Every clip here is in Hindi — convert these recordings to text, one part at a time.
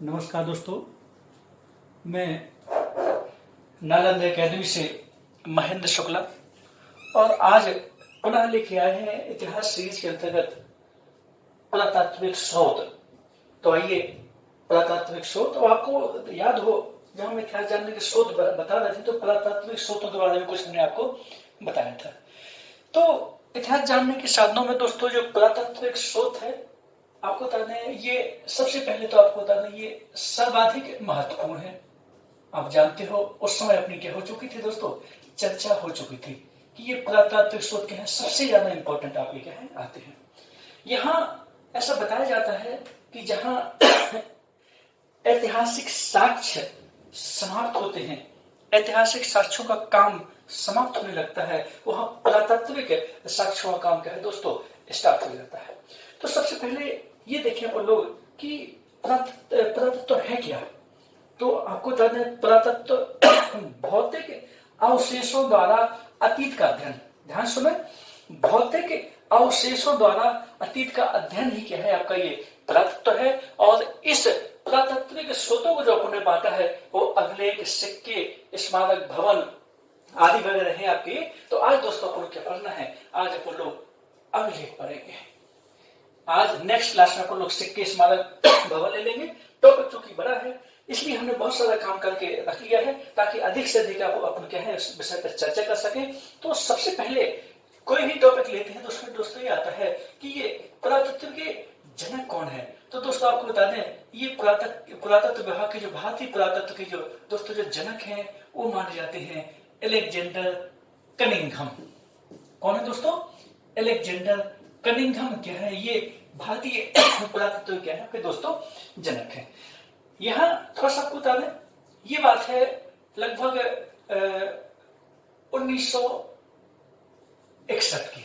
नमस्कार दोस्तों, मैं नालंदा एकेडमी से महेंद्र शुक्ला और आज पुनः लेके आए हैं इतिहास सीरीज के अंतर्गत पुरातात्विक शोध। तो आइए, पुरातात्विक शोध। तो आपको याद हो, जब हम इतिहास जानने के शोध बता रहे थे तो पुरातात्विक शोधों के बारे में कुछ हमने आपको बताया था। तो इतिहास जानने के साधनों में दोस्तों जो पुरातात्विक शोध है, आपको बता दें, ये सबसे पहले तो आपको बता दें ये सर्वाधिक महत्वपूर्ण है। आप जानते हो उस समय अपनी क्या हो चुकी थी दोस्तों, चर्चा हो चुकी थी कि ये पुरातात्विक शोध क्या है, सबसे ज्यादा इंपॉर्टेंट आपके क्या है आते हैं। यहाँ ऐसा बताया जाता है कि जहां ऐतिहासिक साक्ष्य समाप्त होते हैं, ऐतिहासिक साक्ष्यों का काम समाप्त होने लगता है, वहां पुरातात्विक साक्ष्यों का काम क्या है दोस्तों, स्टार्ट हो जाता है। तो सबसे पहले ये देखें अपन लोग कि पुरातत्व है क्या। तो आपको बता दें, पुरातत्व भौतिक अवशेषों द्वारा अतीत का अध्ययन। ध्यान सुने, भौतिक अवशेषों द्वारा अतीत का अध्ययन ही क्या है, आपका ये पुरातत्व है। और इस पुरातात्विक स्रोतों को जो अपन ने बांटा है वो अभिलेख, सिक्के, स्मारक, भवन आदि वगैरह है आपके। तो आज दोस्तों अपन क्या पढ़ना है, आज अपन लोग अभिलेख पढ़ेंगे। आज नेक्स्ट क्लास में अपन लोग सिक्के, स्मारक, भवन ले लेंगे। टॉपिक चूंकि बड़ा है इसलिए हमने बहुत सारा काम करके रख लिया है ताकि अधिक से अधिक आप अपन क्या है इस विषय पर चर्चा कर सके। तो सबसे पहले कोई भी टॉपिक लेते हैं तो उसमें दोस्तों ये आता है कि ये पुरातत्व के जनक कौन है। तो दोस्तों आपको बता दें, ये पुरातत्व विभाग के जो भारतीय पुरातत्व के जो दोस्तों जो जनक हैं वो माने जाते हैं अलेक्जेंडर कनिंघम। कौन है दोस्तों, अलेक्जेंडर कनिंघम क्या है, ये भारतीय पुरातत्व क्या है आपके दोस्तों जनक है। यहां थोड़ा सा आपको बता दें, ये बात है लगभग 1961 की।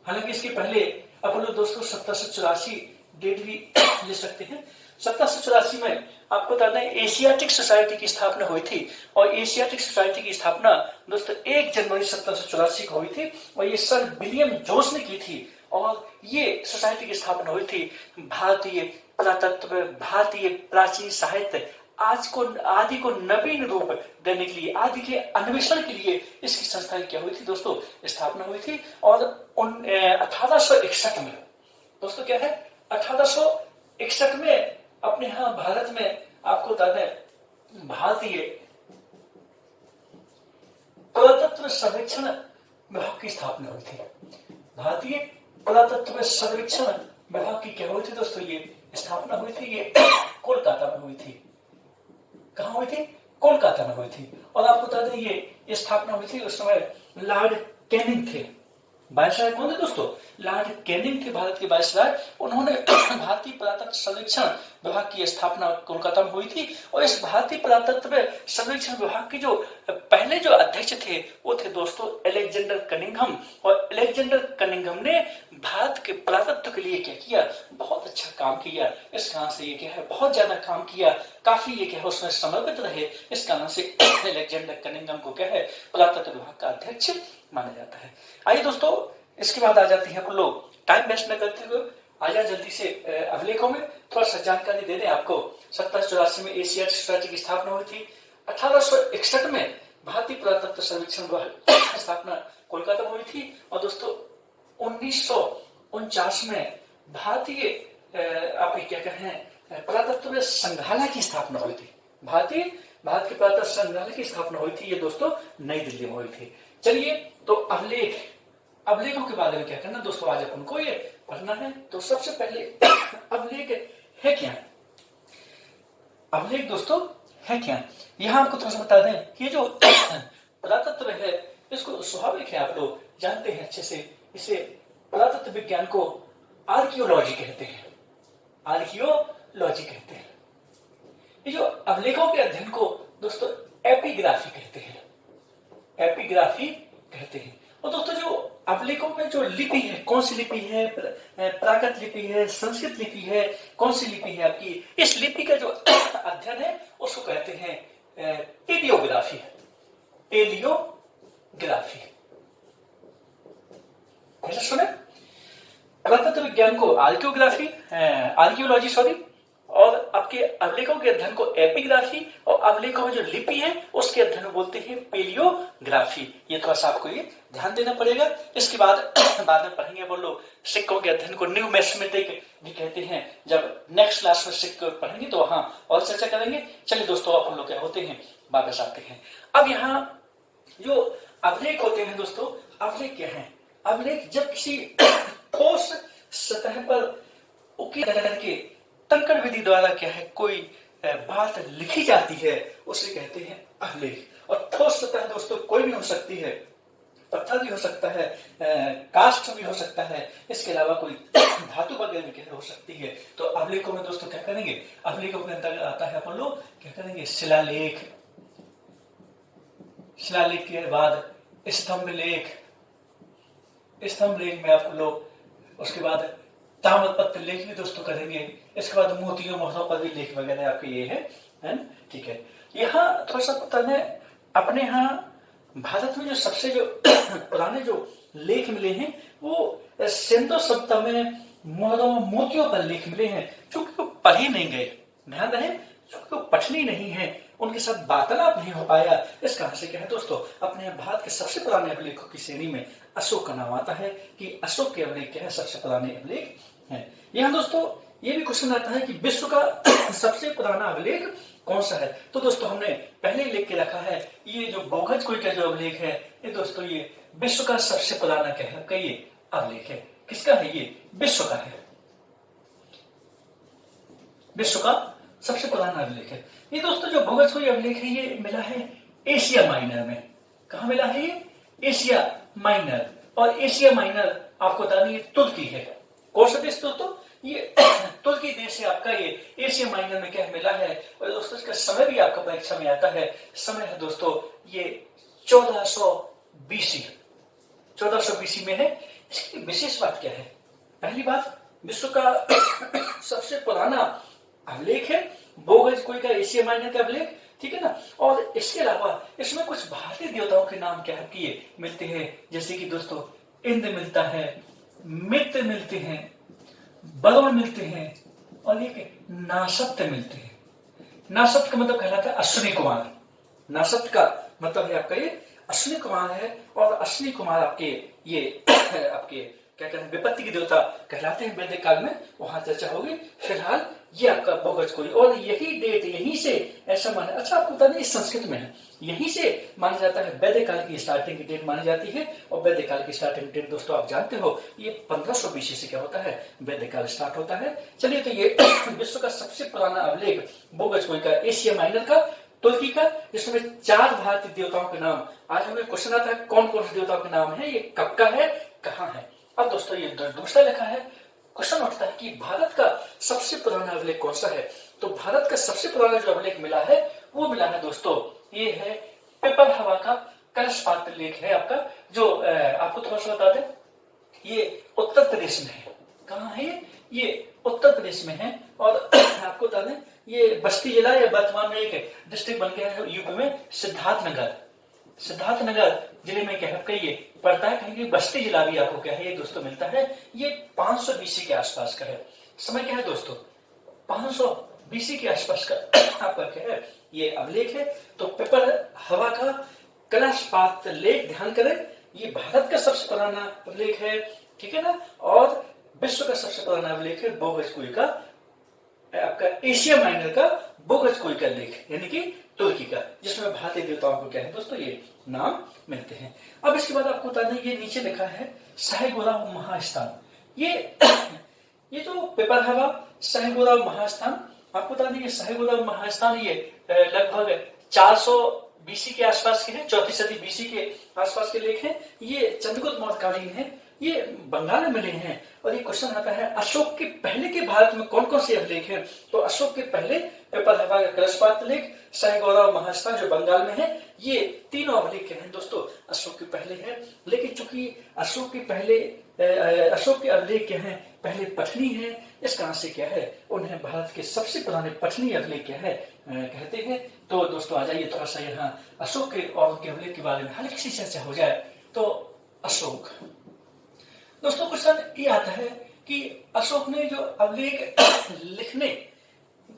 हालांकि इसके पहले अपन लोग दोस्तों 1784 डेट भी ले सकते हैं। 1784 में आपको बता दें एशियाटिक सोसाइटी की स्थापना हुई थी और एशियाटिक सोसाइटी की स्थापना दोस्तों 1 जनवरी 1784 को हुई थी और ये सर विलियम जोन्स ने की थी। और ये सोसाइटी की स्थापना हुई थी भारतीय पुरातत्व, भारतीय प्राचीन साहित्य आदि को नवीन रूप देने के लिए, आदि के अन्वेषण के लिए इसकी संस्था क्या हुई थी दोस्तों, स्थापना हुई थी। और 1861 में दोस्तों क्या है, 1861 में अपने यहां भारत में आपको बता दें भारतीय पुरातत्व सर्वेक्षण विभाग की स्थापना हुई थी। भारतीय पुरातत्व सर्वेक्षण विभाग की क्या हुई थी दोस्तों, ये स्थापना हुई थी। ये कोलकाता में हुई थी। कहां हुई थी, कोलकाता में हुई थी। और आपको बता दें ये स्थापना हुई थी उस समय लॉर्ड कैनिंग थे। वायसराय कौन थे दोस्तों, लॉर्ड कैनिंग थे भारत के वायसराय। उन्होंने भारतीय पुरातत्व सर्वेक्षण विभाग की स्थापना कोलकाता में हुई थी। और इस भारतीय पुरातत्व सर्वेक्षण विभाग के जो पहले जो अध्यक्ष थे वो थे दोस्तों अलेक्जेंडर कनिंघम। और अलेक्जेंडर कनिंघम ने भारत के पुरातत्व के लिए क्या किया, बहुत अच्छा काम किया। इस कारण से ये क्या है, बहुत ज्यादा काम किया, काफी ये क्या है उसमें समर्पित रहे। इस कारण से अलेक्जेंडर कनिंघम को क्या है पुरातत्व विभाग का अध्यक्ष माना जाता है। आइए दोस्तों, इसके बाद आ जाते हैं अपन लोग, टाइम वेस्ट न करते हुए आ जाए जल्दी से अभिलेखों में थोड़ा सा जानकारी दे दें आपको। 1784 में एशियाटिक सोसाइटी की स्थापना हुई थी। 1861 में भारतीय पुरातत्व सर्वेक्षण विभाग स्थापना कोलकाता में हुई थी। और दोस्तों 1949 में भारतीय आप क्या कहें पुरातत्व संग्रहालय की स्थापना हुई थी। भारत के पुरातत्व संग्रहालय की स्थापना हुई थी, ये दोस्तों नई दिल्ली में हुई थी। चलिए, तो अभिलेखों के बारे में क्या करना दोस्तों, आज अपन को ये पढ़ना है। तो सबसे पहले अभिलेख है क्या, अभिलेख दोस्तों है क्या, यहां आपको थोड़ा सा बता दें। ये जो पुरातत्व है इसको स्वाभाविक है, आप लोग जानते हैं अच्छे से, इसे पुरातत्व विज्ञान को आर्कियोलॉजी कहते हैं। आर्कियोलॉजी कहते हैं। ये जो अभिलेखों के अध्ययन को दोस्तों एपिग्राफी कहते हैं। एपिग्राफी कहते हैं। और दोस्तों जो अभिलेखों में जो लिपि है, कौन सी लिपि है, प्राकृत लिपि है, संस्कृत लिपि है, कौन सी लिपि है आपकी, इस लिपि का जो अध्ययन है उसको कहते हैं टेलियोग्राफी। टेलियोग्राफी ऐसा सुने। पुरातत्व विज्ञान को आर्कियोलॉजी और आपके अभिलेखों के अध्ययन को एपिग्राफी और अभिलेखों में जो लिपि है उसके अध्ययन को बोलते हैं पेलियोग्राफी। ये थोड़ा सा आपको ये ध्यान देना पड़ेगा। इसके बाद में पढ़ेंगे वो लोग सिक्कों के अध्ययन को न्यूमिस्मेटिक भी कहते हैं। जब नेक्स्ट क्लास में सिक्के पढ़ेंगे तो वहां और चर्चा करेंगे। चलिए दोस्तों, अपन लोग क्या होते हैं वापस आते हैं। अब यहाँ जो अभिलेख होते हैं दोस्तों, अभिलेख क्या है? अभिलेख जब किसी ठोस सतह पर करके टंकण विधि द्वारा क्या है कोई बात लिखी जाती है, उसे कहते हैं अभिलेख। और ठोस सतह दोस्तों कोई भी हो सकती है, पत्थर भी हो सकता है, काष्ठ भी हो सकता है, इसके अलावा कोई धातु वगैरह भी हो सकती है। तो अभिलेखों में दोस्तों क्या करेंगे, अभिलेखों के अंतर्गत आता है अपन लोग क्या करेंगे, शिलालेख, शिलालेख के बाद स्तंभ लेख, स्तंभ लेख में आप लोग उसके बाद ताम्रपत्र लेख भी दोस्तों करेंगे। इसके बाद मोतियों मोहरों पर भी लेख वगैरह आपके ये है ना, ठीक है। यहाँ थोड़ा सा पता है, अपने यहाँ भारत में जो सबसे जो पुराने जो लेख मिले हैं वो सिंधु सभ्यता में मोहरों मोतियों पर लेख मिले हैं। चूंकि वो पढ़े नहीं गए, ध्यान रहे, चूंकि वो पठनीय नहीं है, उनके साथ वार्तालाप नहीं हो पाया। इस कारण से क्या है दोस्तों, अपने भारत के सबसे पुराने अभिलेखों की श्रेणी में अशोक का नाम आता है कि अशोक के अभिलेख क्या है, सबसे पुराने अभिलेख हैं। यहाँ दोस्तों ये भी क्वेश्चन आता है कि विश्व का सबसे पुराना अभिलेख कौन सा है? तो दोस्तों हमने पहले ही लिख के रखा है, ये जो बोगज कोई का जो अभिलेख है, ये दोस्तों ये विश्व का सबसे पुराना क्या है, आपका ये अभिलेख है। किसका है? ये विश्व का है, विश्व का सबसे पुराना अभिलेख है। ये दोस्तों जो बोगज कोई अभिलेख है ये मिला है एशिया माइनर में। कहा मिला है ये? Asia minor. और एशिया माइनर आपको बता दें ये तुर्की है। कौन सा देश दोस्तों? ये तुर्की देश है आपका। ये एशिया माइनर में क्या मिला है? और दोस्तों इसका समय भी आपका परीक्षा में आता है। समय है दोस्तों ये 1400 BC, 1400 BC में है। इसकी विशेष बात क्या है? पहली बात, विश्व का सबसे पुराना अभिलेख है बोगज कोई का एशिया माइनर का अभिलेख, ठीक है ना। और इसके अलावा इसमें कुछ भारतीय देवताओं के नाम क्या है किए मिलते हैं, जैसे कि दोस्तों इंद्र मिलता है, मित्र मिलते हैं, वरुण मिलते हैं और एक नासप्त मिलते हैं। नासप्त का मतलब कहलाता है अश्विनी कुमार। नासप्त का मतलब है आपका ये अश्विनी कुमार है। और अश्विनी कुमार आपके ये आपके क्या कहते हैं विपत्ति के देवता कहलाते हैं वैदिक काल में। वहां चर्चा होगी। फिलहाल ये आपका बोगज कोई, और यही डेट यहीं से ऐसा माना, अच्छा आपको बता दें इस संस्कृत में है, यहीं से माना जाता है वैदिक काल की स्टार्टिंग की डेट मानी जाती है। और वैदिक काल की स्टार्टिंग डेट दोस्तों आप जानते हो ये 1500 BC से क्या होता है, वैदिक काल स्टार्ट होता है। चलिए, तो ये विश्व का सबसे पुराना अभिलेख बोगज कोई का एशिया माइनर का, तुर्की का, जिसमें 4 भारतीय देवताओं के नाम। आज हमें क्वेश्चन आता है कौन कौन से देवताओं के नाम है, ये कब का है, कहाँ है। अब दोस्तों ये दूसरा लिखा है, क्वेश्चन उठता है कि भारत का सबसे पुराना अभिलेख कौन सा है? तो भारत का सबसे पुराना जो अभिलेख मिला है वो मिला है दोस्तों, ये है पिपलहवा का कलशपात्र लेख है आपका, जो आपको थोड़ा सा बता दें, ये उत्तर प्रदेश में है। कहाँ है ये? उत्तर प्रदेश में है। और आपको बता दें ये बस्ती जिला या वर्तमान में एक डिस्ट्रिक्ट बन गया है यूपी में, सिद्धार्थनगर। सिद्धार्थनगर जिले में क्या है ये पड़ता है। कहीं बस्ती जिला भी आपको क्या है ये दोस्तों मिलता है। ये 500 BC के आसपास का है। समय क्या है दोस्तों? 500 BC के आसपास का आपका क्या है ये अभिलेख है। तो पिपलहवा का कलशपात्र लेख, ध्यान करें, ये भारत का सबसे पुराना अभिलेख है, ठीक है ना। और विश्व का सबसे पुराना अभिलेख है बोगज कोई का, आपका एशिया माइनर का बोगज कोई का लेख, यानी कि तुर्की का, जिसमें भारतीय देवताओं को क्या है दोस्तों ये नाम मिलते हैं। अब इसके बाद आपको बता दें ये नीचे लिखा है सहगोरा महास्थान। ये जो पिपलहवा सहगोरा महास्थान, आपको बता दें सहगोरा महास्थान ये लगभग 400 BC के आसपास के हैं, 4वीं सदी BC के आसपास के लेख हैं। ये चंद्रगुप्त मौर्यकालीन है, ये बंगाल में मिले हैं। और ये क्वेश्चन आता है अशोक के पहले के भारत में कौन कौन से अभिलेख हैं? तो अशोक के पहले पिपलहवा का कलशपात्र लेख, सहगोरा महास्थान जो बंगाल में है, ये तीनों अभिलेख हैं दोस्तों अशोक के पहले हैं। लेकिन चूंकि अशोक के अभिलेख क्या है पहले पठनी है, इस कारण से क्या है उन्हें भारत के सबसे पुराने पठनी अभिलेख क्या है कहते हैं। तो दोस्तों आ जाइए थोड़ा सा यहाँ अशोक के और उनके अभिलेख के बारे में हल्की सी चर्चा हो जाए। तो अशोक दोस्तों क्वेश्चन ये आता है कि अशोक ने जो अभिलेख लिखने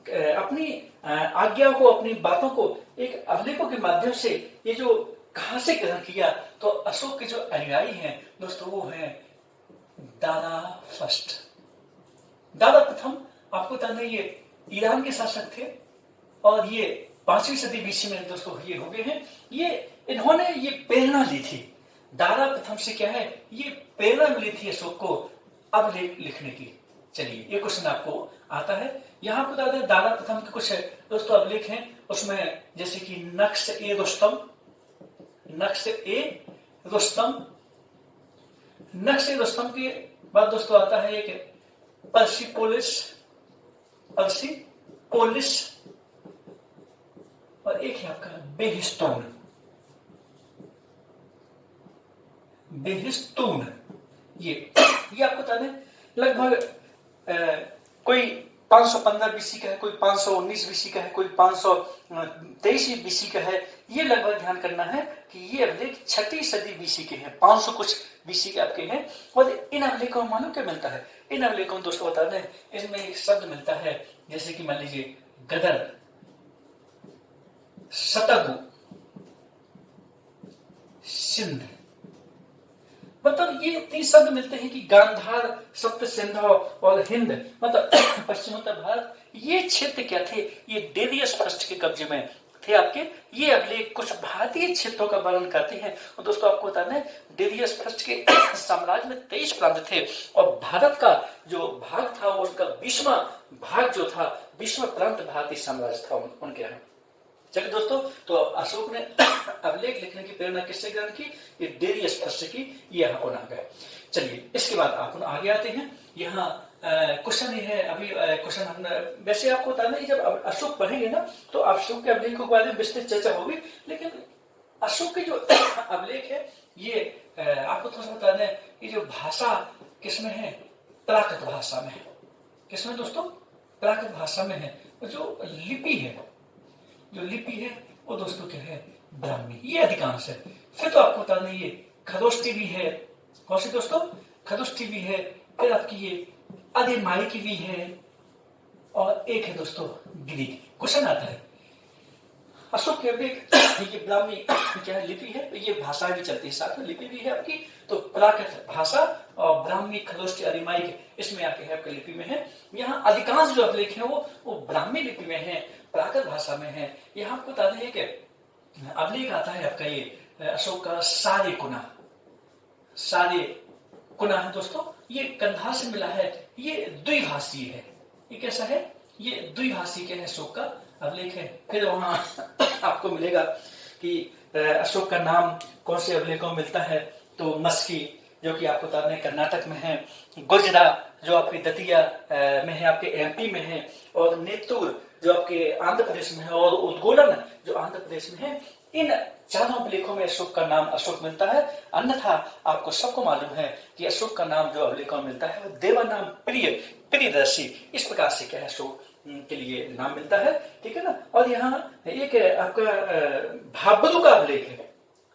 अपनी आज्ञा को, अपनी बातों को एक अभिलेखों के माध्यम से ये जो कहां से ग्रहण किया, तो अशोक के जो अनुयायी हैं दोस्तों वो हैं दादा फर्स्ट, दादा प्रथम। आपको बता दें ये ईरान के शासक थे और ये 5वीं सदी बीसी में दोस्तों ये हो गए हैं। ये इन्होंने ये प्रेरणा ली थी, दादा प्रथम से क्या है, ये प्रेरणा मिली थी अशोक को अब लिखने की। चलिए ये क्वेश्चन आपको आता है। यहाँ पर बता दें दादा प्रथम के कुछ दोस्तों अभिलेख हैं, उसमें जैसे कि नक्श ए रुस्तम, नक्श ए रुस्तम, नक्श ए रुस्तम के बाद दोस्तों आता है एक पर्सिपोलिस, पर्सिपोलिस, और एक है आपका बेहिस्तून, बेहिस्तून। ये आपको बता दें लगभग कोई 515 बीसी का है, कोई 519 बीसी का है, कोई 523 बीसी का है। ये लगभग ध्यान करना है कि ये अभिलेख 6ठी सदी बीसी के हैं, 500 कुछ बीसी के आपके हैं। और इन अभिलेखों में मालूम क्या मिलता है, इन अभिलेखों में दोस्तों बता दें इसमें एक शब्द मिलता है जैसे कि मान लीजिए गदर, सतगु, सिंध, मतलब ये 3 शब्द मिलते हैं कि गांधार, सप्त सिंधु और हिंद, मतलब पश्चिमोत्तर भारत। ये क्षेत्र क्या थे, ये डेरियस फर्स्ट के कब्जे में थे आपके। ये अभिलेख कुछ भारतीय क्षेत्रों का वर्णन करते हैं। और दोस्तों आपको बता दें डेरियस फर्स्ट के साम्राज्य में 23 प्रांत थे और भारत का जो भाग था उसका 20वां भाग जो था, 20वां प्रांत भारतीय साम्राज्य था उनके यहाँ। चलिए दोस्तों, तो अशोक ने अभिलेख लिखने की प्रेरणा किससे ग्रहण की, ये डेरियस फर्स्ट की, ये यहाँ पर आ गए। चलिए इसके बाद आप आगे आते हैं। यहाँ क्वेश्चन ये है, अभी क्वेश्चन हम वैसे आपको बता दें जब अशोक पढ़ेंगे ना तो अशोक के अभिलेखों के बारे में विस्तृत चर्चा होगी, लेकिन अशोक के जो अभिलेख है ये आपको थोड़ा सा बता दें, ये जो भाषा किसमें है, प्राकृत भाषा में है। किसमें दोस्तों, प्राकृत भाषा में है। जो लिपि है, जो लिपि है वो दोस्तों क्या है, ब्राह्मी, ये अधिकांश है। फिर तो आपको बता दें ये खरोष्टी भी है, कौन सी दोस्तों, खरोष्टी भी है। फिर आपकी ये अधिमाई की भी है और एक है दोस्तों ग्रीक। क्वेश्चन आता है अशोक के अभिलेख ये ब्राह्मी क्या है, लिपि है, तो ये भाषा भी चलती है साथ में, लिपि भी है आपकी। तो प्राकृत भाषा और ब्राह्मी, खरोष्टी, अधिमाई इसमें आके है आपके लिपि में है। यहाँ अधिकांश जो अभिलेख है वो ब्राह्मी लिपि में है, प्राकृत भाषा में है। यहाँ आपको बता दें कि अभिलेख आता है आपका ये अशोक का सारे कुना, सारे कुना है दोस्तों। ये कंधार से मिला है, ये द्विभाषी है। ये कैसा है, ये द्विभाषी के अशोक का अभिलेख है। फिर वहां आपको मिलेगा कि अशोक का नाम कौन से अभिलेखों में मिलता है, तो मस्की जो कि आपको बता दें कर्नाटक में है, गुजरा जो आपके दतिया में है, आपके एमपी में है, और नेतुर जो आपके आंध्र प्रदेश में है, और उद्गोलन जो आंध्र प्रदेश में है। इन चारों अभिलेखों में अशोक का नाम अशोक मिलता है। अन्यथा आपको सबको मालूम है कि अशोक का नाम जो अभिलेखों में मिलता है वो देवानाम प्रिय, प्रियदर्शी, इस प्रकार से क्या है अशोक के लिए नाम मिलता है, ठीक है ना। और यहाँ एक आपका भाब्रू का अभिलेख है,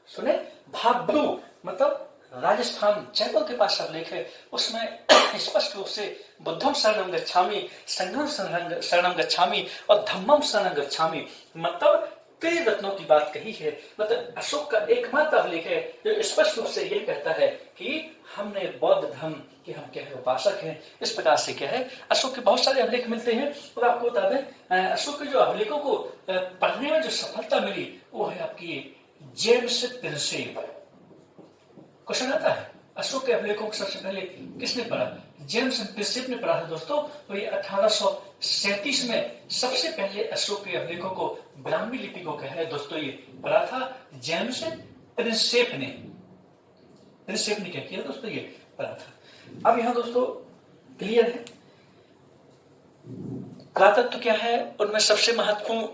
सुने, भाब्रू मतलब राजस्थान जयपुर के पास अभिलेख है। उसमें स्पष्ट रूप से बुद्धम शरणम गच्छामि, संघम शरणम गच्छामि और धम्मम शरणम गच्छामि, मतलब कई रत्नों की बात कही है। मतलब अशोक का एकमात्र अभिलेख है जो स्पष्ट रूप से यह कहता है कि हमने बौद्ध धर्म के हम क्या है उपासक हैं। इस प्रकार से क्या है अशोक के बहुत सारे अभिलेख मिलते हैं। और आपको बता दें अशोक के जो अभिलेखों को पढ़ने में जो सफलता मिली वो है आपकी जेम्स प्रिंसेप। क्वेश्चन आता है अशोक के अभिलेखों को सबसे पहले किसने पढ़ा, जेम्स प्रिंसेप ने पढ़ा है दोस्तों। तो ये 1837 में सबसे पहले अशोक के अभिलेखों को ब्राह्मी लिपि को क्या है दोस्तों ये पढ़ा था जेम्स प्रिंसेप ने। प्रिंसेप ने क्या किया दोस्तों, ये पढ़ा था। अब यहां दोस्तों क्लियर है पुरातत्व क्या है, उनमें सबसे महत्वपूर्ण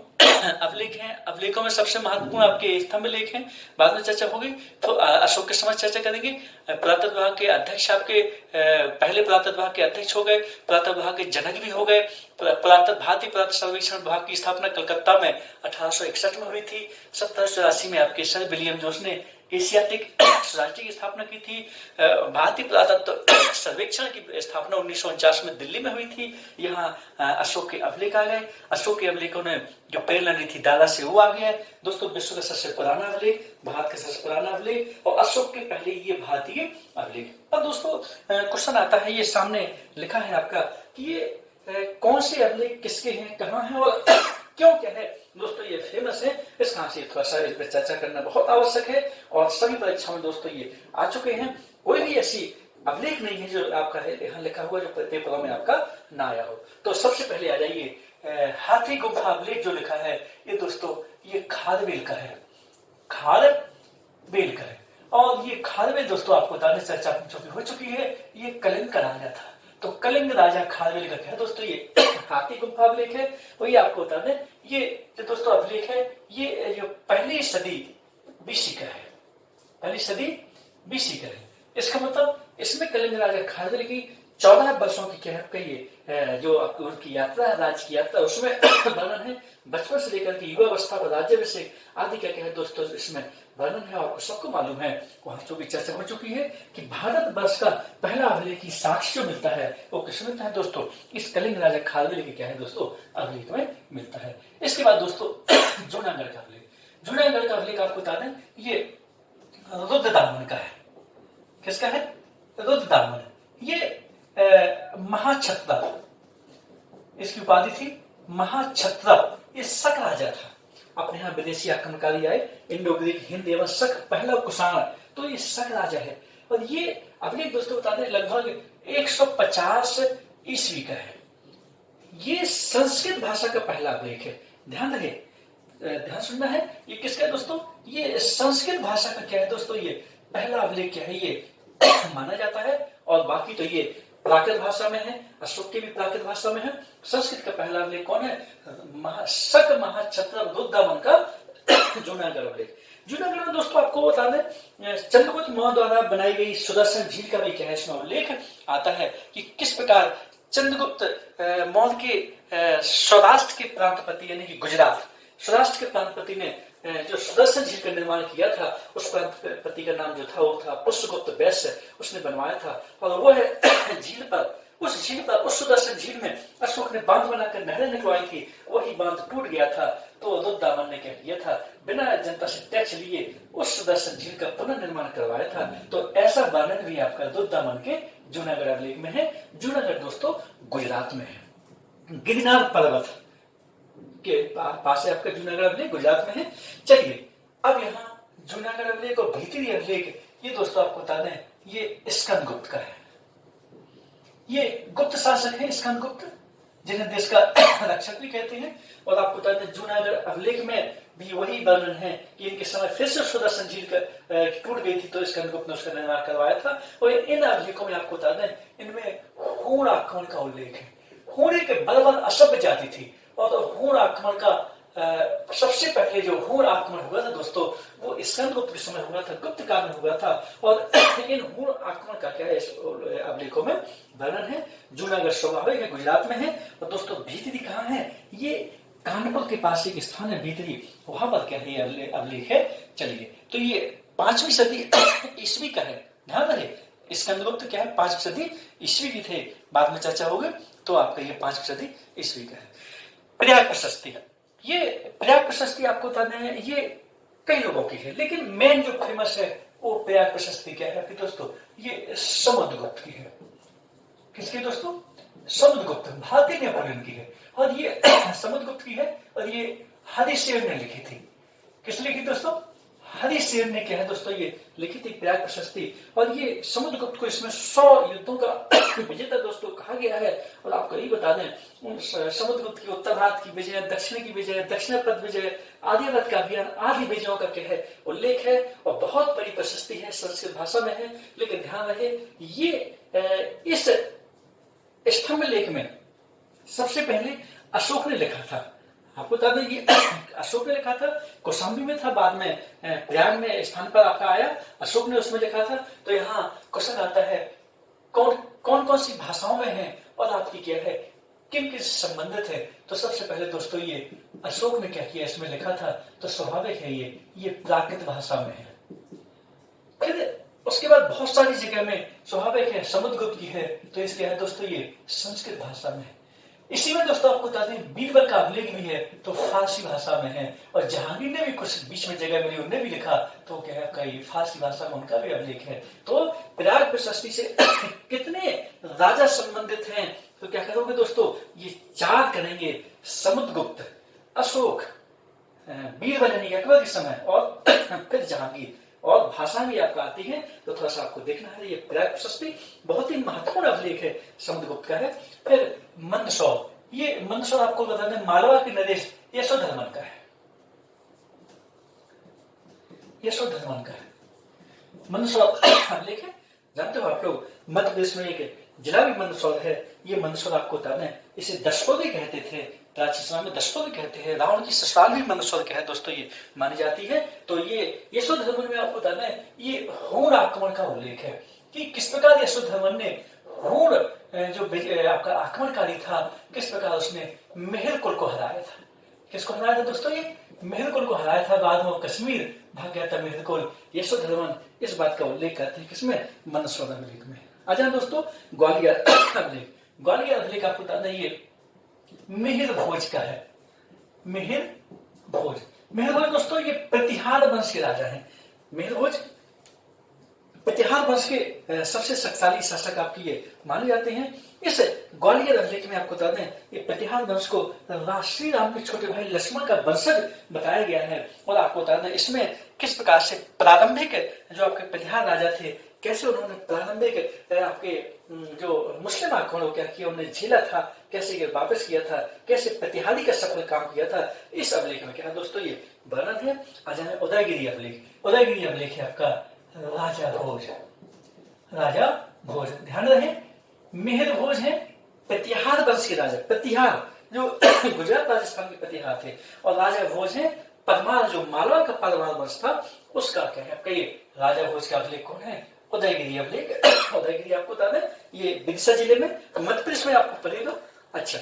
अभिलेख हैं। अभिलेखों में सबसे महत्वपूर्ण आपके स्तंभ लेख हैं, बाद में चर्चा होगी। तो अशोक के समय चर्चा करेंगे। पुरातत्व विभाग के अध्यक्ष आपके पहले पुरातत्व विभाग के अध्यक्ष हो गए, पुरातत्व विभाग के जनक भी हो गए। भारतीय पुरातत्व सर्वेक्षण विभाग की स्थापना कलकत्ता में 1861 में हुई थी। 1784 में आपके सर विलियम जोस ने एशियाटिक सोसाइटी की स्थापना की थी। भारतीय पुरातत्व सर्वेक्षण की स्थापना 1949 में दिल्ली में हुई थी। यहाँ अशोक के अभिलेख आ गए। अशोक के अभिलेखों ने जो प्रेरणा ली थी दादा से, वो आ गया। दोस्तों विश्व का सबसे पुराना अभिलेख, भारत का सबसे पुराना अभिलेख और अशोक के पहले ये भारतीय अभिलेख। अब दोस्तों क्वेश्चन आता है, ये सामने लिखा है आपका कि ये कौन से अभिलेख किसके हैं, कहाँ हैं और क्यों क्या है। दोस्तों ये फेमस है, इस कहां से थोड़ा सा इस पर चर्चा करना बहुत आवश्यक है और सभी परीक्षाओं में दोस्तों ये आ चुके हैं। कोई भी ऐसी अभिलेख नहीं है जो आपका यहाँ लिखा हुआ जो पेपरों में आपका ना आया हो। तो सबसे पहले आ जाइए, हाथी गुफा अभिलेख जो लिखा है ये दोस्तों ये खारवेल का है, खारवेल का है। और ये खारवेल दोस्तों आपको बता दें चर्चा हो चुकी है, ये कलिंग का राजा था। तो कलिंग राजा खारवेल का क्या है दोस्तों, ये हाथी गुफा अभिलेख है। वही आपको बता दें ये जो दोस्तों अभिलेख है ये जो पहली सदी बीसी का है, पहली सदी बीसी का है। इसका मतलब इसमें कलिंग राजा खारवेल की 14 वर्षों की क्या है ये जो उनकी यात्रा है, राज्य की यात्रा, उसमें वर्णन है। बचपन से लेकर के युवावस्था और राज्याभिषेक आदि क्या क्या है दोस्तों इसमें वर्णन है। और सबको मालूम है, वहां जो भी चर्चा हो चुकी है कि भारत वर्ष का पहला अभिलेख की साक्ष्य जो मिलता है वो किसमें मिलता है दोस्तों, इस कलिंग राजा खारवेल की क्या है दोस्तों अभिलेख में मिलता है। इसके बाद दोस्तों जूनागढ़ का अभिलेख, जूनागढ़ का अभिलेख आपको बता दें ये रुद्रदामन का है। किसका है, रुद्रदामन। ये महाक्षत्रा, इसकी उपाधि थी महाक्षत्रा। ये शक राजा था, अपने यहाँ विदेशी आक्रमणकारी आए, इंडो ग्रीक हिंद एवं शक पहला कुषाण, तो ये शक राजा है। और ये अभिलेख दोस्तों बता दें लगभग 150 ईस्वी का है। ये संस्कृत भाषा का पहला अभिलेख है, ध्यान रहे, ध्यान सुनना है। ये किसका है दोस्तों, ये संस्कृत भाषा का क्या है दोस्तों, ये पहला अभिलेख क्या है ये माना जाता है। और बाकी तो ये प्राकृत भाषा में है, अशोक के भी प्राकृत भाषा में है। संस्कृत का पहला अभिलेख कौन है, शक महाक्षत्र रुद्रदामन का जूनागढ़ अभिलेख। जूनागढ़ में दोस्तों आपको बता दें चंद्रगुप्त मौर्य द्वारा बनाई गई सुदर्शन झील का भी क्या है इसमें उल्लेख आता है कि किस प्रकार चंद्रगुप्त मौर्य के सौराष्ट्र के प्रांतपति यानी कि गुजरात, सौराष्ट्र के प्रांतपति ने जो सुदर्शन झील का निर्माण किया था, उस प्रांतपति का नाम जो था वो था पुष्यगुप्त वैश्य, उसने बनवाया था। और वो है झील पर, उस झील पर, उस सुदर्शन झील में अशोक ने बांध बनाकर नहरें निकलवाई थी, वही बांध टूट गया था। तो रुद्रदामन ने क्या किया था, बिना जनता से टैक्स लिए उस सुदर्शन झील का पुनर्निर्माण करवाया था। तो ऐसा वर्णन भी आपका रुद्रदामन के जूनागढ़ अभिलेख में है। जूनागढ़ दोस्तों गुजरात में है, गिरनार पर्वत के पास है आपका जूनागढ़ अभिलेख, गुजरात में है। चलिए अब यहाँ जूनागढ़ अभिलेख और भीतरी अभिलेख ये दोस्तों आपको बता दें ये स्कंदगुप्त का है। ये गुप्त शासक है स्कंदगुप्त, जिन्हें देश का रक्षक भी कहते हैं। और आपको बता दें जूनागढ़ अभिलेख में भी वही वर्णन है कि इनके समय फिर से सुदर्शन झील टूट गई थी, तो स्कंदगुप्त ने उसका निर्माण करवाया था। और इन अभिलेखों में आपको बता दें इनमें हूण आक्रमण का उल्लेख है। हूण एक बलवान असभ्य जाति थी और हूण आक्रमण का सबसे पहले जो हूण आक्रमण हुआ था दोस्तों वो स्कंदगुप्त के समय हुआ था, गुप्त काल में हुआ था। और इन हूण आक्रमण का क्या है इस अभिलेखों में वर्णन है। जूनागढ़ स्वाभाविक है, गुजरात में है। और दोस्तों भीतरी कहाँ है, ये कानपुर के पास एक स्थान है भीतरी, वहां पर क्या है ये अभिलेख है। चलिए तो ये 5वीं सदी ईस्वी का है, ध्यान रहे स्कंदगुप्त क्या है 5वीं सदी ईस्वी की थे, बाद में चर्चा होगी। तो आपका ये 5वीं सदी ईस्वी का है। प्रयाग प्रशस्ति है, ये प्रयाग प्रशस्ति आपको बता दें ये कई लोगों की है, लेकिन मेन जो फेमस है वो प्रयाग प्रशस्ति क्या है दोस्तों, ये समुद्रगुप्त की है। किसकी दोस्तों, समुद्रगुप्त, भारतीय नेपोलियन की है। और ये समुद्रगुप्त की है और ये हरिसेन ने लिखी थी। किस लिखी दोस्तों, हरिसेन ने क्या है दोस्तों ये लिखी थी प्रयाग प्रशस्ति। और ये समुद्रगुप्त को इसमें 100 युद्धों का विजेता दोस्तों कहा गया है। और आपको यही बता दें समुद्रगुप्त की उत्तर भारत की विजय, दक्षिण की विजय, दक्षिणपथ विजय, आर्यावर्त का अभियान आदि विजयों का क्या है उल्लेख है। और बहुत बड़ी प्रशस्ति है, संस्कृत भाषा में है। लेकिन ध्यान रहे ये इस स्तंभ लेख में सबसे पहले अशोक ने लिखा था। आपको बता दें ये अशोक ने लिखा था, कौशाम्बी में था, बाद में प्रयाग में स्थान पर आपका आया, अशोक ने उसमें लिखा था। तो यहाँ क्वेश्चन आता है कौन कौन सी भाषाओं में है और आपकी क्या है किन किन संबंधित है। तो सबसे पहले दोस्तों ये अशोक ने क्या किया इसमें लिखा था, तो स्वाभाविक है ये प्राकृत भाषा में है। फिर उसके बाद बहुत सारी जगह में स्वाभाविक है समुद्रगुप्त की है, तो इसलिए है दोस्तों ये संस्कृत भाषा में है। इसी में दोस्तों आपको बता दें बीरबल का अभिलेख भी है तो फारसी भाषा में है, और जहांगीर ने भी कुछ बीच में जगह मिली उन्होंने भी लिखा तो क्या है आपका ये फारसी भाषा में उनका भी अभिलेख है। तो प्रयाग प्रशस्ति से कितने राजा संबंधित हैं, तो क्या करोगे दोस्तों, ये 4 करेंगे, समुद्रगुप्त, अशोक, बीरबल यानी अकबर के समय, और फिर जहांगीर, और भाषा भी आपका आती है तो थोड़ा सा आपको देखना है। ये प्रयाग प्रशस्ति बहुत ही महत्वपूर्ण अभिलेख है, समुद्रगुप्त का है। फिर मंदसौर, ये मंदसौर आपको बता दें मालवा के नरेश यशोधर्मन का है, यशोधर्मन का है मंदसौर अभिलेख है। जानते हो आप लोग मध्य प्रदेश में एक जिला भी मंदसौर है, ये मंदसौर आपको बता दें इसे दशकोदी कहते थे, प्राचीन समय में दशकोदी कहते हैं। रावण की ससुराल भी मंदसौर के है दोस्तों, ये मानी जाती है। तो ये यशोधर्मन में आपको बता दें ये हूण आक्रमण का उल्लेख है कि किस प्रकार यशोधर्मन ने हूण जो आपका आक्रमणकारी था किस प्रकार उसने मेहर कुल को हराया था। किसको हराया था दोस्तों, ये मेहर कुल को हराया था, बाद में कश्मीर भाग गया था मेहर कुल। यशोधर्मन इस बात का उल्लेख करते हैं किसमें, मंदसौर अभिलेख में। आ जाए दोस्तों ग्वालियर अभिलेख, ग्वालियर अभिलेख आपको बता दें ये मिहिर भोज का है, मिहिर भोज। मिहिर भोज दोस्तों ये प्रतिहार वंश के राजा हैं। मिहिर भोज प्रतिहार वंश के सबसे शक्तिशाली शासक आपकी ये माने जाते हैं। इस ग्वालियर अभिलेख में आपको बता दें ये प्रतिहार वंश को राष्ट्रीय राम के छोटे भाई लक्ष्मण का वंशज बताया गया है। और आपको बता दें इसमें किस प्रकार से प्रारंभिक जो आपके प्रतिहार राजा थे कैसे उन्होंने प्रारंभिक आपके जो मुस्लिम आक्रमण क्या किया उन्हें झेला था, कैसे ये वापस किया था, कैसे प्रतिहारी का सफल काम किया था, इस अभिलेख में क्या है दोस्तों ये वर्णन है। आ जाए उदयगिरी अभिलेख, उदयगिरी अभिलेख है आपका राजा भोज, राजा भोज। ध्यान रहे मिहिर भोज है प्रतिहार वंश के राजा, प्रतिहार जो गुजरात राजस्थान के प्रतिहार थे, और राजा भोज है परमार जो मालवा का परमार वंश था उसका क्या है आपका ये राजा भोज का अभिलेख कौन है, उदयगिरी अभिलेख। उदयगिरी आपको बता दें ये विदिशा जिले में मध्य प्रदेश में आपको पड़ेगा। अच्छा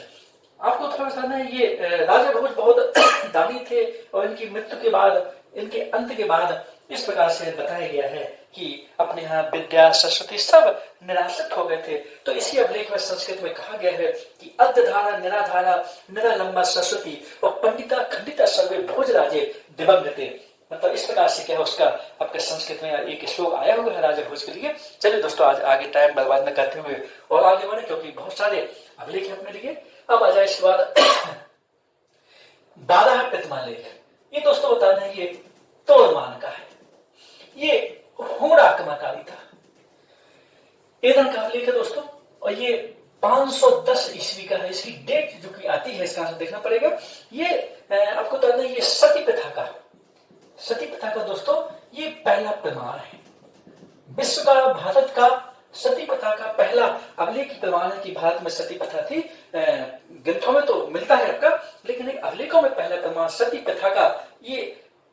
आपको थोड़ा बताना है ये राजा भोज बहुत दानी थे, और इनकी मृत्यु के बाद इनके अंत के बाद इस प्रकार से बताया गया है कि अपने यहाँ विद्या सरस्वती सब निराश्रित हो गए थे। तो इसी अभिलेख में संस्कृत में कहा गया है कि अर्धधारा निराधारा निरालंबा सरस्वती और पंडिता खंडिता सर्वे भोज राजे दिवंगते। मतलब इस प्रकार से क्या है उसका आपके संस्कृत में एक श्लोक आया हुआ है राजा भोज के लिए। चलिए दोस्तों आज आगे टाइम बर्बाद न करते हुए और आगे बढ़े क्योंकि बहुत सारे अभिलेख है अपने लिए। अब आ जाए इसके बाद 12 प्रतिमा लेख, ये दोस्तों बता दें ये तोड़मान का है, ये हूण आक्रमणकारी था, एदन का अभिलेख है दोस्तों, और ये 510 ईस्वी का है। इसकी डेट जो कि आती है इसका देखना पड़ेगा। ये आपको बता दें ये सती प्रथा का, सती प्रथा का दोस्तों ये पहला प्रमाण है विश्व का, भारत का सती प्रथा का पहला अभिलेख प्रमाण है कि भारत में सती प्रथा थी। ग्रंथों में तो मिलता है आपका, लेकिन एक अभिलेखों में पहला प्रमाण सती प्रथा का ये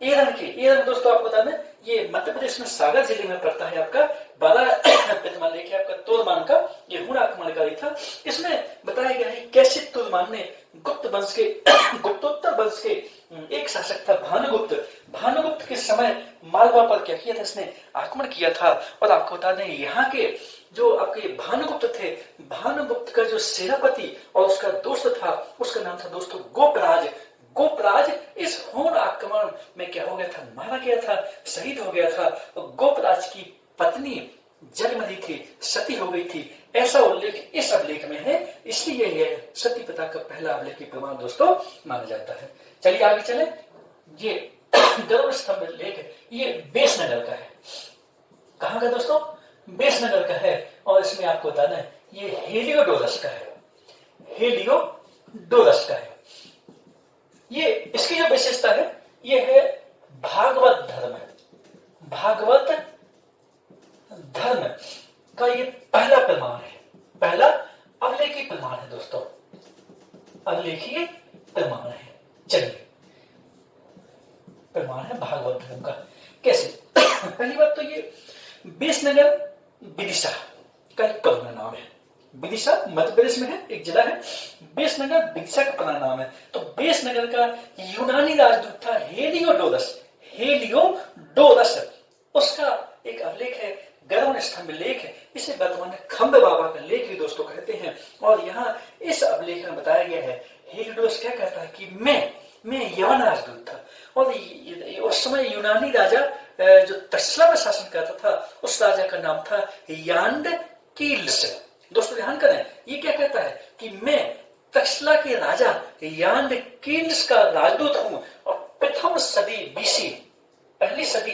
एरन दोस्तों आपको बता दें ये मध्य प्रदेश में सागर जिले में पड़ता है आपका। 12 प्रतिमा लेख है आपका तोड़मान का, ये हूण आक्रमणकारी था। इसमें बताया गया है कैसे तोड़मान ने गुप्त वंश के गुप्तोत्तर वंश के एक शासक था भानुगुप्त, भानुगुप्त के समय मालवा पर क्या किया था इसने आक्रमण किया था। और आपको बता दें यहाँ के जो आपके भानुगुप्त थे, भानुगुप्त का जो सेनापति और उसका दोस्त था उसका नाम था दोस्तों गोपराज। गोपराज इस हूण आक्रमण में क्या हो गया था, मारा गया था, शहीद हो गया था। गोपराज की पत्नी जन्मदी थी, सती हो गई थी, ऐसा उल्लेख इस अभिलेख में है, इसलिए यह सती प्रथा का पहला अभिलेख प्रमाण दोस्तों माना जाता है। चलिए आगे चले। ये गरुड़ स्तंभ लेख ये बेसनगर का है। कहां का दोस्तों, बेसनगर का है। और इसमें आपको बताना है ये हेलियोडोरस का है, हेलियोडोरस का है। ये इसकी जो विशेषता है ये है भागवत धर्म है, भागवत धर्म का ये पहला प्रमाण है, पहला अभिलेखीय प्रमाण है दोस्तों, अभिलेखीय प्रमाण है। चलिए प्रमाण है भागवत धर्म का। कैसे, पहली बात तो ये बेसनगर विदिशा का एक पुराना नाम है। विदिशा मध्य प्रदेश में है, एक जिला है। बेसनगर विदिशा का पुराना नाम है। तो बेसनगर का यूनानी राजदूत था हेलियोडोरस, हेलियोडोरस उसका एक अभिलेख है, गरुड़ स्तंभ लेख है। इसे वर्तमान में खम्ब बाबा का लेख भी दोस्तों कहते हैं। और यहाँ इस अभिलेख में बताया गया है हेरोडोटस क्या कहता है कि मैं यवन राजदूत था, और उस समय यूनानी राजा जो तक्षशिला में शासन करता था, उस राजा का नाम था यान्ड कील्स। दोस्तों ध्यान करें, ये क्या कहता है कि मैं तक्षशिला के राजा यान्ड कील्स का राजदूत हूं, और प्रथम सदी बीसी, पहली सदी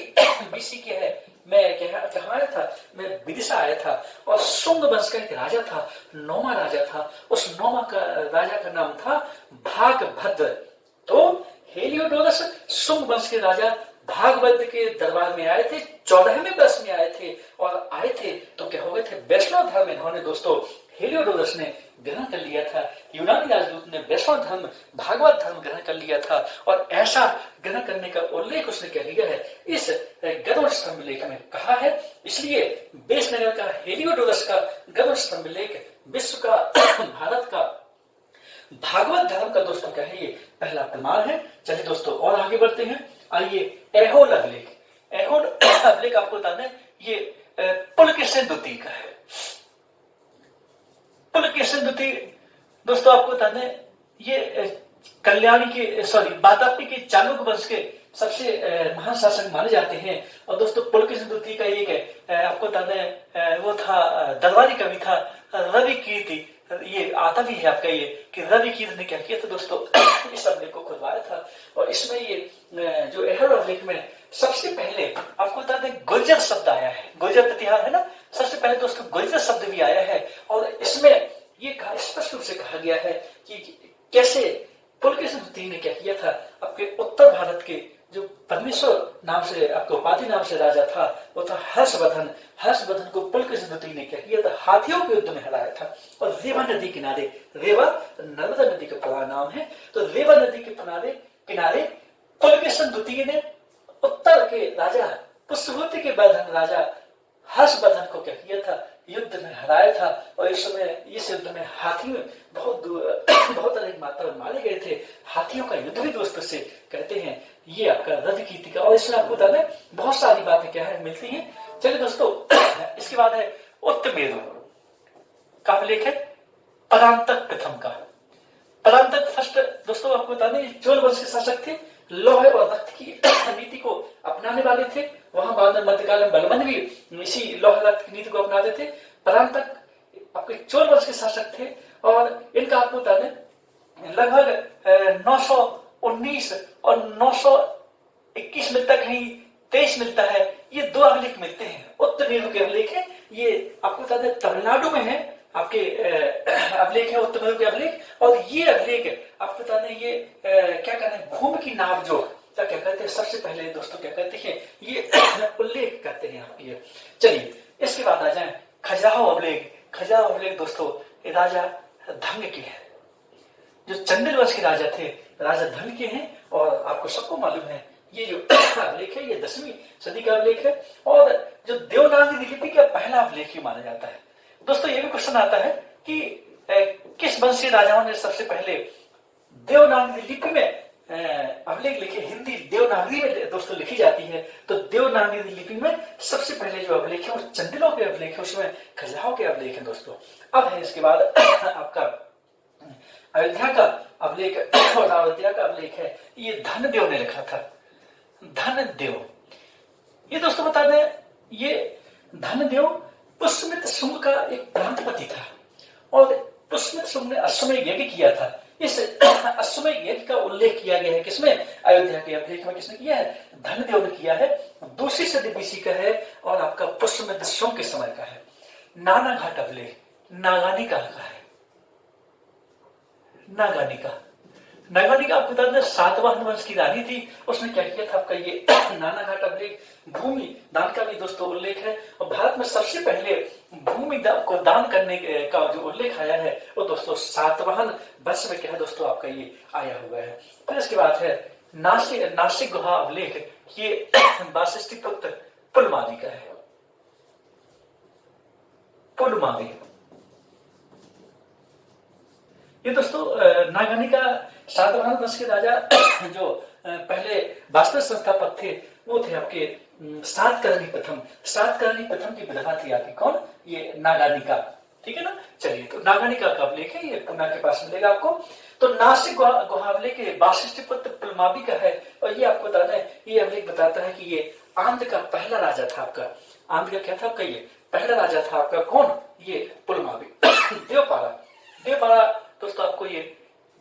बीसी की है, मैं कहाँ आया था, मैं विदिशा आया था, और शुंग वंश का एक राजा था, नौमा राजा था। उस नौमा का राजा का नाम था भागभद्र। तो हेलियोडोरस शुंग वंश के राजा भागभद्र के दरबार में आए थे, 14वें वर्ष में आए थे, और आए थे तो क्या हो गए थे, वैष्णव धर्म इन्होंने दोस्तों हेलियोडोरस ने ग्रहण कर लिया था। यूनानी राजदूत ने वैष्णव धर्म, भागवत धर्म ग्रहण कर लिया था, और ऐसा ग्रहण करने का उल्लेख उसने क्या किया है, इस गरुड़ स्तंभ लेख में कहा है। इसलिए बेसनगर का हेलियोडोरस का गरुड़ स्तंभ लेख विश्व का भारत का भागवत धर्म का दोस्तों क्या है, ये पहला प्रमाण है। चलिए दोस्तों और आगे बढ़ते हैं। आइए एहोल अभिलेख। एहोल अभिलेख आपको बता दें, ये पुलकेशिन द्वितीय का है। पुलकेशिन द्वितीय दोस्तों आपको बता दें, ये कल्याणी के वातापी के चालुक्य वंश के सबसे महान शासक माने जाते हैं। और दोस्तों पुलकेशिन द्वितीय का एक आपको बता दें, वो था दरबारी कवि था रवि कीर्ति। ये आता भी है आपका ये कि रवि कीर्ति ने क्या किया था दोस्तों, इस अभिलेख को खुलवाया था। और इसमें ये जो एहोल अभिलेख में सबसे पहले आपको बता दें गुर्जर शब्द आया है, गुर्जर प्रतिहार है ना, सबसे पहले दोस्तों गुर्जर शब्द भी आया है। और इसमें ये स्पष्ट रूप से कहा गया है कि कैसे पुलकेशिन द्वितीय ने क्या किया था, आपके उत्तर भारत के जो परमेश्वर नाम से, आपको उपाधि नाम से राजा था, वो था हर्षवर्धन। हर्षवर्धन को पुलकेशिन द्वितीय ने क्या किया था, हाथियों के युद्ध में हराया था। और रेवा नदी किनारे, रेवा नर्मदा नदी का प्रधान नाम है, तो रेवा नदी के किनारे पुलकेशिन द्वितीय ने उत्तर के राजा पुष्यभूति के वर्धन राजा हर्षवर्धन को क्या किया था, युद्ध में हराया था। और इस समय इस युद्ध में हाथी बहुत अधिक मात्रा में मारे गए थे। हाथियों का युद्ध भी दोस्तों से कहते हैं, ये आपका रवि कीर्ति का। और इसमें आपको बता दें बहुत सारी बातें क्या है मिलती हैं। चलिए दोस्तों इसके बाद है उत्तमेरु का अभिलेख है परांतक प्रथम का। परांतक फर्स्ट दोस्तों आपको बता दें चोल वंश के शासक थे, लोहे और रक्त की नीति को अपनाने वाले थे। वहां बाद में मध्यकाल में बलबन भी इसी लोहे रक्त की नीति को अपनाते थे। परांतक आपके चोल वंश के शासक थे, और इनका आपको बता दें लगभग 919 और 921 मिलता, कहीं 23 मिलता है। ये दो अभिलेख मिलते हैं, उत्तमेरु के अभिलेख है। ये आपको बता दें तमिलनाडु में है, आपके अभिलेख है उत्तमेरु के अभिलेख। और ये अभिलेख आपको बता दें ये क्या कहते हैं, भूमि की नाप जो क्या कहते हैं, सबसे पहले दोस्तों क्या कहते हैं, ये उल्लेख करते हैं आप ये। चलिए इसके बाद आ जाए खजुराहो अभिलेख। खजुराहो अभिलेख दोस्तों ये राजा धंग के हैं, जो चंदेल वंश के राजा थे, राजा धंग के हैं। और आपको सबको मालूम है ये जो अभिलेख है ये 10वीं सदी का अभिलेख है, और जो देवनागरी लिपि का पहला अभिलेख ही माना जाता है। दोस्तों ये भी क्वेश्चन आता है कि किस वंशीय राजाओं ने सबसे पहले देवनागरी लिपि में अभिलेख लिखे। हिंदी देवनागरी में दोस्तों लिखी जाती है, तो देवनागरी लिपि में सबसे पहले जो अभिलेख है वो चंदेलों के अभिलेख है, उसमें खजुराहो के अभिलेख है दोस्तों। अब है इसके बाद आपका अयोध्या का अभिलेख, और अयोध्या का अभिलेख है ये धनदेव ने लिखा था। धनदेव ये दोस्तों बता दें, ये धनदेव पुष्यमित्र शुंग का एक प्रांतपति था, और पुष्यमित्र शुंग ने अश्वमेध यज्ञ किया था। इस अश्वमेध यज्ञ का उल्लेख किया गया है किसमें, अयोध्या के अभिलेख में। किसने किया है, धनदेव ने किया है। 2वीं सदी बीसी का है, और आपका पुष्यमित्र शुंग के समय का है। नानाघाट अभिलेख नागानी काल का है। नागानिका आपको बता दें सातवाहन वंश की रानी थी, उसने क्या किया था आपका ये नानाघाट अभिलेख। भूमि दान का भी दोस्तों उल्लेख है, और भारत में सबसे पहले भूमि को दान करने का जो उल्लेख आया है वो दोस्तों सातवाहन वंश में क्या है दोस्तों आपका ये आया हुआ है। फिर इसके बाद है नासिक गुहा अभिलेख, ये वाशिष्ठी पुत्र पुलमावी का है। पुलमावी ये दोस्तों नागानी का सातवाहन वंश के राजा जो पहले वास्तविक संस्थापक थे वो थे आपके सातकर्णी प्रथम। सातकर्णी प्रथम की विधवा थी आपकी कौन, ये नागानिका, ठीक है ना। चलिए, तो नागानिका का अभिलेख है, ये पुना के पास मिलेगा आपको। तो नासिक गुहावले के वाशिष्ठ पुत्र पुलमावी का है, और ये आपको बताना है, ये अभिलेख बताता है कि ये आंध्र का पहला राजा था आपका। आंध्र का क्या था आपका, ये पहला राजा था आपका कौन, ये पुलमावी। देवपारा, देवपारा दोस्तों आपको ये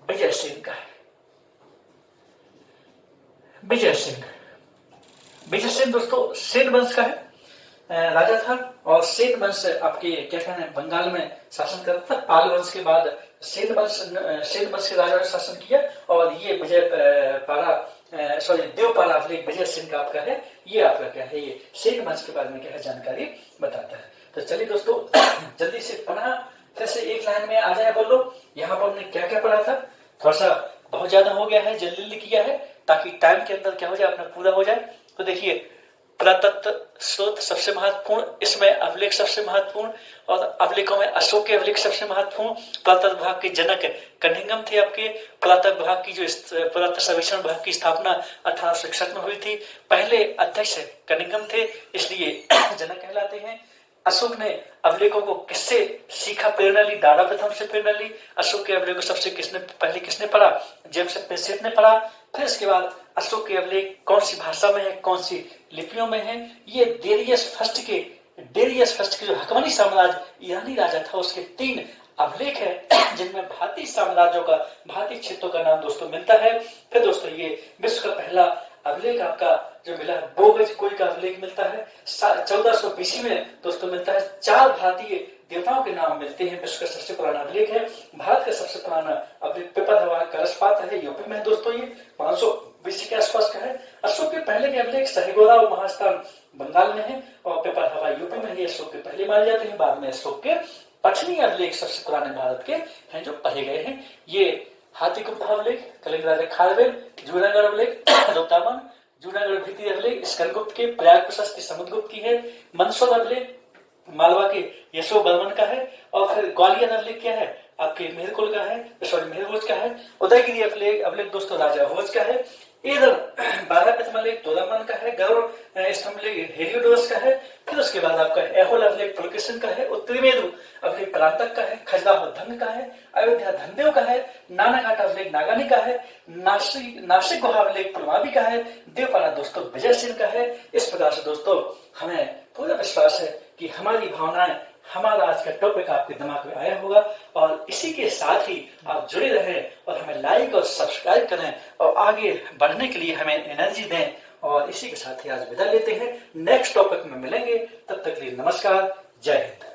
विजय सेन का है। विजय सेन, विजय सेन दोस्तों सेन वंश का है, राजा था। और सेन वंश आपके क्या कहना है, बंगाल में शासन करता था। पाल वंश के बाद सेन वंश के राजा ने शासन किया। और ये विजय पारा सॉरी देवपारा अभिलेख विजय सेन का आपका है। ये आपका क्या है, ये सेन वंश के बारे में क्या है जानकारी बताता है। तो चलिए दोस्तों, जल्दी से पुनः फिर से एक लाइन में आ जाए, बोलो यहाँ पर हमने क्या क्या पढ़ा था। थोड़ा सा बहुत ज्यादा हो गया है, जल्दी जल्दी किया है ताकि टाइम के अंदर क्या हो जाए, अपना पूरा हो जाए। तो देखिए, पुरातत्व स्रोत सबसे महत्वपूर्ण, इसमें अभिलेख सबसे महत्वपूर्ण, और अभिलेखों में अशोक के अभिलेख सबसे महत्वपूर्ण। पुरातत्व विभाग के जनक कनिंघम थे आपके। पुरातत्व विभाग की जो पुरातत्व सर्वेक्षण विभाग की स्थापना 1861 में हुई थी। पहले अध्यक्ष कनिंघम थे, इसलिए जनक कहलाते हैं। अशोक ने अभिलेखों को किससे सीखा, प्रेरणा ली, दारा प्रथम से प्रेरणा ली। अशोक के अभिलेख को सबसे किसने पढ़ा, जेम्स प्रिंसेप ने पढ़ा। फिर इसके बाद अशोक के अभिलेख कौन सी भाषा में है, कौन सी लिपियों में है। ये डेरियस फर्स्ट के जो हकमनी साम्राज्य ईरानी राजा था, उसके 3 अभिलेख है जिनमें भारतीय साम्राज्यों का, भारतीय क्षेत्रों का नाम दोस्तों मिलता है। फिर दोस्तों ये विश्व का पहला अभिलेख आपका जो मिला है, बोगज कोई का अभिलेख मिलता है 1400 BC में दोस्तों मिलता है। 4 भारतीय देवताओं के नाम मिलते हैं। विश्व का सबसे पुराना अभिलेख है। भारत का सबसे पुराना अभिलेख पिपरहवा कलशपात है, यूपी में है दोस्तों, ये 500 BC के आसपास का है। अशोक के पहले के अभिलेख सहिगोरा और महास्थान बंगाल में है, और पिपरहवा यूपी में है। अशोक के पहले माने जाते हैं। बाद में अशोक के पश्चिमी अभिलेख सबसे पुराने भारत के हैं जो पढ़े गए हैं। ये हाथी गुप्ता अभिलेख, कलिंग राजा खारवेल, जूनागढ़ अभिलेख रोहतामन, जूनागढ़ भित्ति अभिलेख स्कंदगुप्त के, प्रयाग प्रशस्ति समुद्रगुप्त की है, मंदसौर अभिलेख मालवा के यशो बर्मन का है, और फिर ग्वालियर अभिलेख क्या है आपके मेहरकुल का है, सॉरी मेहरभोज का है। उदयगिरी अभिलेख दोस्तों राजा भोज का है। इधर 12 प्रथम अभिलेख तोदरमन का है। गरुड़ स्तंभ हेलियोडोरस का है। फिर उसके बाद आपका एहोल अभिलेख पुलकेशिन का है। उत्तरी मेरु अभिलेख परांतक का है। खजुराहो धन का है। अयोध्या धनदेव का है। नानाघाट अभिलेख नागानी का है। नासिक गुहा अभिलेख पुलमावी का है। देवपारा दोस्तों विजय सिंह का है। इस प्रकार से दोस्तों हमें पूरा विश्वास है कि हमारी भावनाएं, हमारा आज का टॉपिक आपके दिमाग में आया होगा, और इसी के साथ ही आप जुड़े रहें और हमें लाइक और सब्सक्राइब करें और आगे बढ़ने के लिए हमें एनर्जी दें। और इसी के साथ ही आज विदा लेते हैं, नेक्स्ट टॉपिक में मिलेंगे, तब तक के लिए नमस्कार, जय हिंद।